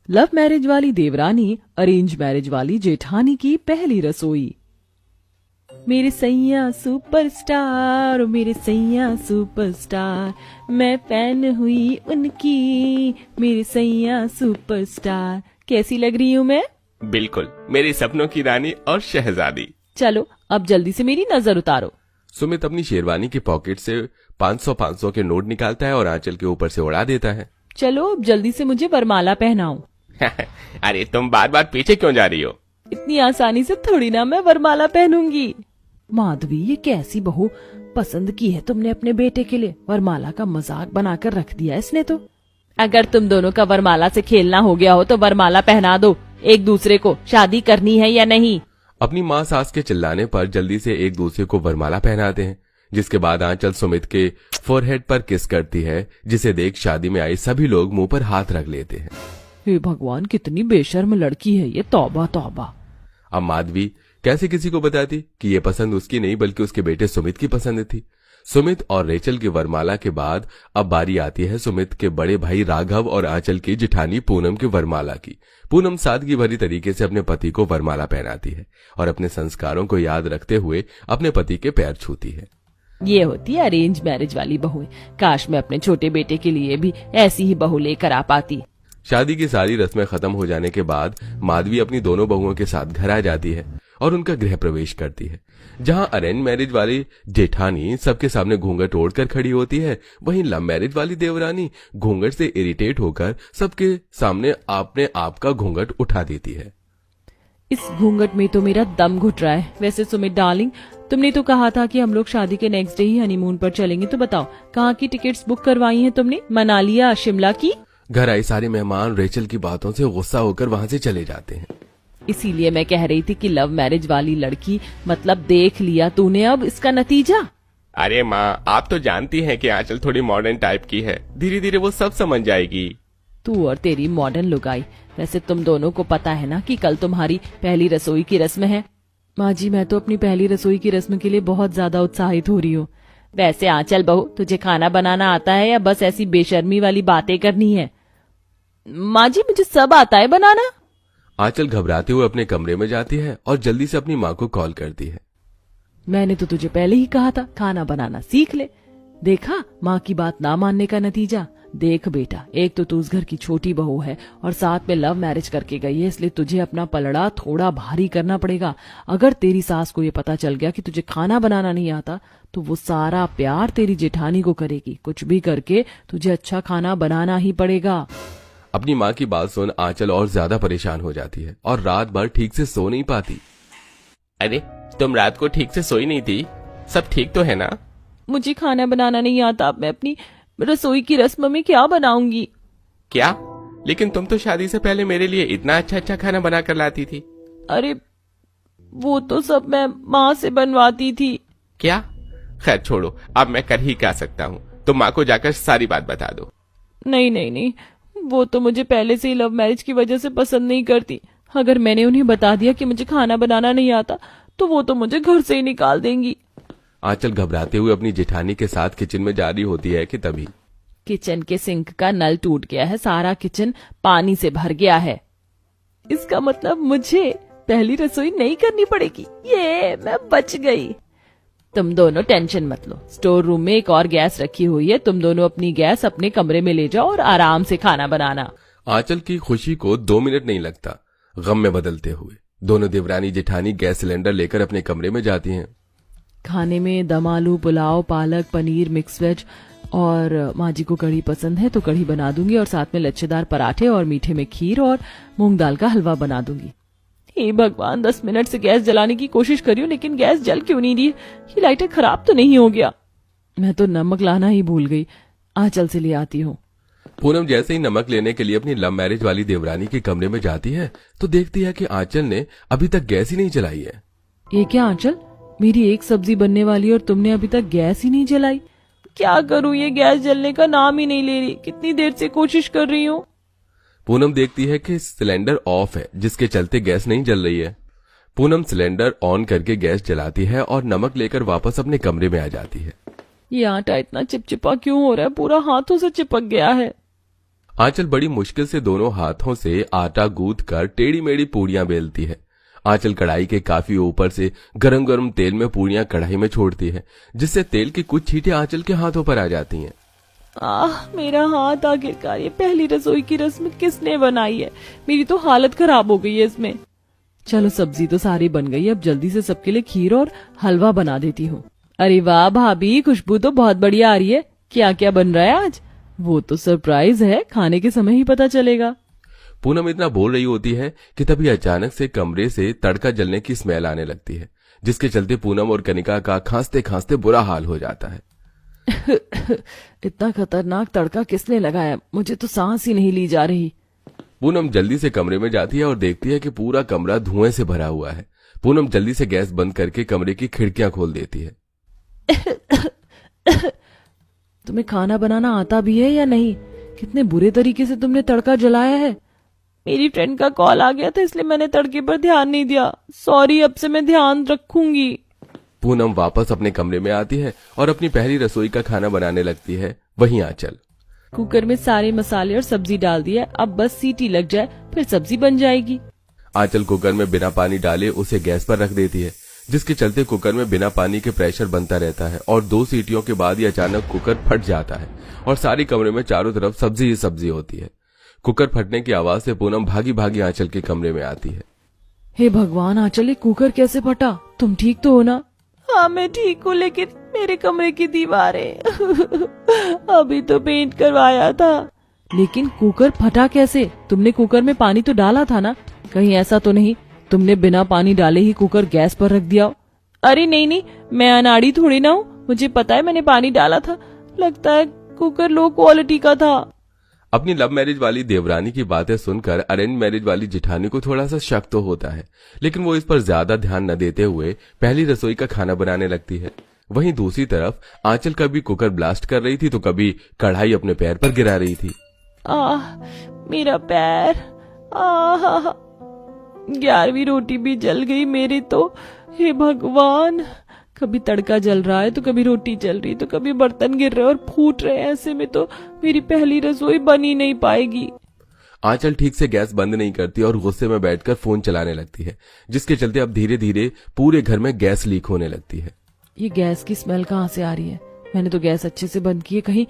Love marriage वाली देवरानी arrange marriage वाली जेठानी की पहली रसोई। मेरे सैया सुपरस्टार, मेरे सैया सुपरस्टार, मैं फैन हुई उनकी, मेरे सैया सुपरस्टार। कैसी लग रही हूँ मैं? बिल्कुल मेरी सपनों की रानी और शहजादी। चलो अब जल्दी से मेरी नजर उतारो। सुमित अपनी शेरवानी के पॉकेट से 500 के नोट निकालता है और आंचल के ऊपर से उड़ा देता है। चलो अब जल्दी से मुझे वरमाला पहनाओ। अरे तुम बार बार पीछे क्यों जा रही हो? इतनी आसानी से थोड़ी ना मैं वरमाला पहनूंगी। माधवी, ये कैसी बहू पसंद की है तुमने अपने बेटे के लिए? वरमाला का मजाक बनाकर रख दिया इसने तो। अगर तुम दोनों का वरमाला से खेलना हो गया हो तो वरमाला पहना दो एक दूसरे को। शादी करनी है या नहीं? अपनी माँ सास के चिल्लाने पर जल्दी से एक दूसरे को वरमाला पहनाते हैं, जिसके बाद आंचल सुमित के फोरहेड पर किस करती है, जिसे देख शादी में आई सभी लोग मुंह पर हाथ रख लेते हैं। हे भगवान, कितनी बेशर्म लड़की है ये, तौबा तौबा। अब माधवी कैसे किसी को बताती कि ये पसंद उसकी नहीं बल्कि उसके बेटे सुमित की पसंद थी। सुमित और रेचल की वरमाला के बाद अब बारी आती है सुमित के बड़े भाई राघव और आंचल की जेठानी पूनम की वरमाला की। पूनम सादगी भरी तरीके से अपने पति को वरमाला पहनाती है और अपने संस्कारों को याद रखते हुए अपने पति के पैर छूती है। ये होती है अरेंज मैरिज वाली बहू। काश मैं अपने छोटे बेटे के लिए भी ऐसी ही बहू लेकर आ पाती। शादी की सारी रस्में खत्म हो जाने के बाद माधवी अपनी दोनों बहुओं के साथ घर आ जाती है और उनका गृह प्रवेश करती है। जहां अरेंज मैरिज वाली जेठानी सबके सामने घूंघट ओढ़कर खड़ी होती है, वहीं लव मैरिज वाली देवरानी घूंघट से इरिटेट होकर सबके सामने अपने आप का घूंघट उठा देती है। इस घूंघट में तो मेरा दम घुट रहा है। वैसे सुमित डार्लिंग, तुमने तो कहा था कि हम लोग शादी के नेक्स्ट डे ही हनीमून पर चलेंगे, तो बताओ कहाँ की टिकट्स बुक करवाई हैं तुमने? मनाली या शिमला की? घर आए सारे मेहमान रेचल की बातों से गुस्सा होकर वहां से चले जाते हैं। इसीलिए मैं कह रही थी कि लव मैरिज वाली लड़की, मतलब देख लिया तूने अब इसका नतीजा। अरे माँ, आप तो जानती हैं कि आंचल थोड़ी मॉडर्न टाइप की है, धीरे धीरे वो सब समझ जाएगी। तू और तेरी मॉडर्न लुगाई। वैसे तुम दोनों को पता है ना कि कल तुम्हारी पहली रसोई की रस्म है। माँ जी, मैं तो अपनी पहली रसोई की रस्म के लिए बहुत ज्यादा उत्साहित हो रही हूँ। वैसे आंचल बहू, तुझे खाना बनाना आता है या बस ऐसी बेशर्मी वाली बातें करनी है? माँ जी, मुझे सब आता है बनाना। आंचल घबराते हुए अपने कमरे में जाती है और जल्दी से अपनी माँ को कॉल करती है। मैंने तो तुझे पहले ही कहा था खाना बनाना सीख ले। देखा माँ की बात ना मानने का नतीजा। देख बेटा, एक तो तू उस घर की छोटी बहू है और साथ में लव मैरिज करके गई है, इसलिए तुझे अपना पलड़ा थोड़ा भारी करना पड़ेगा। अगर तेरी सास को ये पता चल गया कि तुझे खाना बनाना नहीं आता तो वो सारा प्यार तेरी जेठानी को करेगी। कुछ भी करके तुझे अच्छा खाना बनाना ही पड़ेगा। अपनी माँ की बात सुन आंचल और ज्यादा परेशान हो जाती है और रात भर ठीक से सो नहीं पाती। अरे तुम रात को ठीक से सोई नहीं थी? सब ठीक तो है ना? मुझे खाना बनाना नहीं आता। अब मैं अपनी रसोई की रस्म में क्या बनाऊंगी? क्या? लेकिन तुम तो शादी से पहले मेरे लिए इतना अच्छा अच्छा खाना बना कर लाती थी। अरे वो तो सब मैं माँ से बनवाती थी। क्या? खैर छोड़ो, अब मैं कर ही क्या सकता हूँ। तुम माँ को जाकर सारी बात बता दो। नहीं नहीं नहीं, वो तो मुझे पहले से ही लव मैरिज की वजह से पसंद नहीं करती। अगर मैंने उन्हें बता दिया कि मुझे खाना बनाना नहीं आता तो वो तो मुझे घर से ही निकाल देंगी। आंचल घबराते हुए अपनी जेठानी के साथ किचन में जा रही होती है कि तभी किचन के सिंक का नल टूट गया है। सारा किचन पानी से भर गया है। इसका मतलब मुझे पहली रसोई नहीं करनी पड़ेगी। ये मैं बच गई। तुम दोनों टेंशन मत लो। स्टोर रूम में एक और गैस रखी हुई है। तुम दोनों अपनी गैस अपने कमरे में ले जाओ और आराम से खाना बनाना। आंचल की खुशी को 2 मिनट नहीं लगता गम में बदलते हुए दोनों देवरानी जेठानी गैस सिलेंडर लेकर अपने कमरे में जाती हैं। खाने में दम आलू, पुलाव, पालक, पनीर, मिक्स वेज और माँ जी को कढ़ी पसंद है तो कढ़ी बना दूंगी और साथ में लच्छेदार पराठे और मीठे में खीर और मूंग दाल का हलवा बना दूंगी। हे भगवान, 10 मिनट से गैस जलाने की कोशिश करी हूँ लेकिन गैस जल क्यों नहीं रही? ये लाइटर खराब तो नहीं हो गया? मैं तो नमक लाना ही भूल गई। आंचल से ले आती हूँ। पूनम जैसे ही नमक लेने के लिए अपनी लव मैरिज वाली देवरानी के कमरे में जाती है तो देखती है कि आंचल ने अभी तक गैस ही नहीं जलाई है। ये क्या आंचल, मेरी एक सब्जी बनने वाली और तुमने अभी तक गैस ही नहीं जलाई? क्या करूँ, ये गैस जलने का नाम ही नहीं ले रही। कितनी देर से कोशिश कर रही हूँ। पूनम देखती है कि सिलेंडर ऑफ है जिसके चलते गैस नहीं जल रही है। पूनम सिलेंडर ऑन करके गैस जलाती है और नमक लेकर वापस अपने कमरे में आ जाती है। ये आटा इतना चिपचिपा क्यों हो रहा है? पूरा हाथों से चिपक गया है। आंचल बड़ी मुश्किल से दोनों हाथों से आटा गूंथ कर टेढ़ी मेढ़ी पूड़ियां बेलती है। आंचल कढ़ाई के काफी ऊपर से गरम गरम तेल में पूड़ियां कढ़ाई में छोड़ती है, जिससे तेल की कुछ छींटे आंचल के हाथों पर आ जाती हैं। मेरा हाथ आखिरकार ये पहली रसोई की रस्म किसने बनाई है? मेरी तो हालत खराब हो गई है इसमें। चलो सब्जी तो सारी बन गई, अब जल्दी से सबके लिए खीर और हलवा बना देती हूँ। अरे वाह भाभी, खुशबू तो बहुत बढ़िया आ रही है। क्या क्या बन रहा है आज? वो तो सरप्राइज है, खाने के समय ही पता चलेगा। पूनम इतना बोल रही होती है कि तभी अचानक से कमरे से तड़का जलने की स्मेल आने लगती है, जिसके चलते पूनम और कनिका का खांसते खांसते बुरा हाल हो जाता है। इतना खतरनाक तड़का किसने लगाया? मुझे तो सांस ही नहीं ली जा रही। पूनम जल्दी से कमरे में जाती है और देखती है कि पूरा कमरा धुएं से भरा हुआ है। पूनम जल्दी से गैस बंद करके कमरे की खिड़कियां खोल देती है। तुम्हें खाना बनाना आता भी है या नहीं? कितने बुरे तरीके से तुमने तड़का जलाया है। मेरी फ्रेंड का कॉल आ गया था, इसलिए मैंने तड़के पर ध्यान नहीं दिया। सॉरी, अब से मैं ध्यान रखूंगी। पूनम वापस अपने कमरे में आती है और अपनी पहली रसोई का खाना बनाने लगती है। वहीं आंचल कुकर में सारे मसाले और सब्जी डाल दिया, अब बस सीटी लग जाए फिर सब्जी बन जाएगी। आंचल कुकर में बिना पानी डाले उसे गैस पर रख देती है, जिसके चलते कुकर में बिना पानी के प्रेशर बनता रहता है और 2 सीटियों के बाद ही अचानक कुकर फट जाता है और सारी कमरे में चारों तरफ सब्जी ही सब्जी होती है। कुकर फटने की आवाज से पूनम भागी भागी आंचल के कमरे में आती है। हे भगवान आंचल, ये कुकर कैसे फटा? तुम ठीक तो हो ना? हाँ मैं ठीक हूँ, लेकिन मेरे कमरे की दीवारें अभी तो पेंट करवाया था। लेकिन कुकर फटा कैसे? तुमने कुकर में पानी तो डाला था ना? कहीं ऐसा तो नहीं तुमने बिना पानी डाले ही कुकर गैस पर रख दिया? अरे नहीं, मैं अनाड़ी थोड़ी ना हूँ, मुझे पता है मैंने पानी डाला था। लगता है कुकर लो क्वालिटी का था। अपनी लव मैरिज वाली देवरानी की बातें सुनकर अरेंज मैरिज वाली जिठानी को थोड़ा सा शक तो होता है, लेकिन वो इस पर ज्यादा ध्यान न देते हुए पहली रसोई का खाना बनाने लगती है। वहीं दूसरी तरफ आंचल कभी कुकर ब्लास्ट कर रही थी तो कभी कढ़ाई अपने पैर पर गिरा रही थी। मेरा पैर। 11वीं रोटी भी जल गई मेरी तो। हे भगवान, कभी तड़का जल रहा है तो कभी रोटी जल रही, तो कभी बर्तन गिर रहे और फूट रहे। ऐसे में तो मेरी पहली रसोई बन ही नहीं पाएगी। आंचल ठीक से गैस बंद नहीं करती और गुस्से में बैठकर फोन चलाने लगती है, जिसके चलते अब धीरे धीरे पूरे घर में गैस लीक होने लगती है। ये गैस की स्मेल कहाँ से आ रही है? मैंने तो गैस अच्छे से बंद की है, कहीं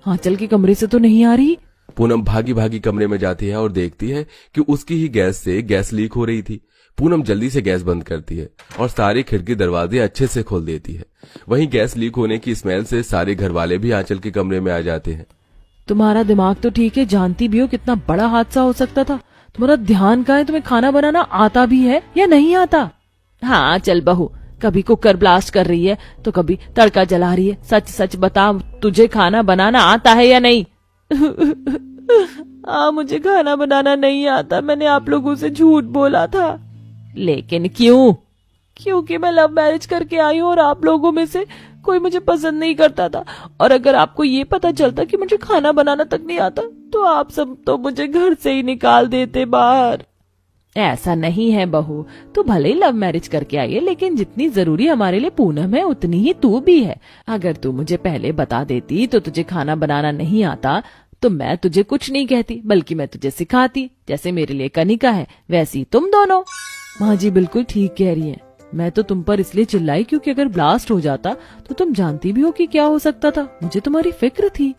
आंचल के कमरे से तो नहीं आ रही। पूनम भागी भागी कमरे में जाती है और देखती है कि उसकी ही गैस से गैस लीक हो रही थी। पूनम जल्दी से गैस बंद करती है और सारे खिड़की दरवाजे अच्छे से खोल देती है। वहीं गैस लीक होने की स्मेल से सारे घर वाले भी आंचल के कमरे में आ जाते हैं। तुम्हारा दिमाग तो ठीक है, जानती भी हो कितना बड़ा हादसा हो सकता था। तुम्हारा ध्यान कहाँ है? तुम्हें खाना बनाना आता भी है या नहीं आता? हाँ चल बहू, कभी कुकर ब्लास्ट कर रही है तो कभी तड़का जला रही है। सच सच बता, तुझे खाना बनाना आता है या नहीं? मुझे खाना बनाना नहीं आता। मैंने आप लोगों से झूठ बोला था। लेकिन क्यों? क्योंकि मैं लव मैरिज करके आई हूँ और आप लोगों में से कोई मुझे पसंद नहीं करता था। और अगर आपको ये पता चलता कि मुझे खाना बनाना तक नहीं आता तो आप सब तो मुझे घर से ही निकाल देते बाहर। ऐसा नहीं है बहू, तू भले ही लव मैरिज करके आई है, लेकिन जितनी जरूरी हमारे लिए पूनम है उतनी ही तू भी है। अगर तू मुझे पहले बता देती तो तुझे खाना बनाना नहीं आता तो मैं तुझे कुछ नहीं कहती, बल्कि मैं तुझे सिखाती। जैसे मेरे लिए कनिका है वैसी तुम दोनों। माँ जी बिल्कुल ठीक कह रही हैं। मैं तो तुम पर इसलिए चिल्लाई क्योंकि अगर ब्लास्ट हो जाता तो तुम जानती भी हो कि क्या हो सकता था। मुझे तुम्हारी फिक्र थी।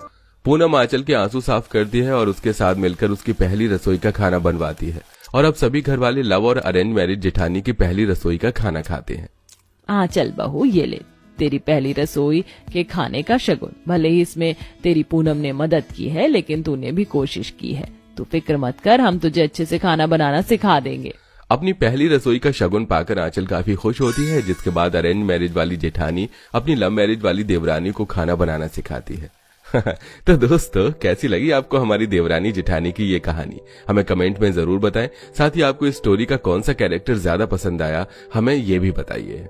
पूनम आंचल के आंसू साफ करती है और उसके साथ मिलकर उसकी पहली रसोई का खाना बनवाती है और अब सभी घर वाले लव और अरेंज मैरिज जेठानी की पहली रसोई का खाना खाते हैं। चल बहू, ये ले तेरी पहली रसोई के खाने का शगुन। भले ही इसमें तेरी पूनम ने मदद की है, लेकिन तूने भी कोशिश की है। तू फिक्र मत कर, हम तुझे अच्छे से खाना बनाना सिखा देंगे। अपनी पहली रसोई का शगुन पाकर आंचल काफी खुश होती है, जिसके बाद अरेंज मैरिज वाली जेठानी अपनी लव मैरिज वाली देवरानी को खाना बनाना सिखाती है। तो दोस्तों, कैसी लगी आपको हमारी देवरानी जेठानी की ये कहानी? हमें कमेंट में जरूर बताएं। साथ ही आपको इस स्टोरी का कौन सा कैरेक्टर ज्यादा पसंद आया हमें ये भी बताइए।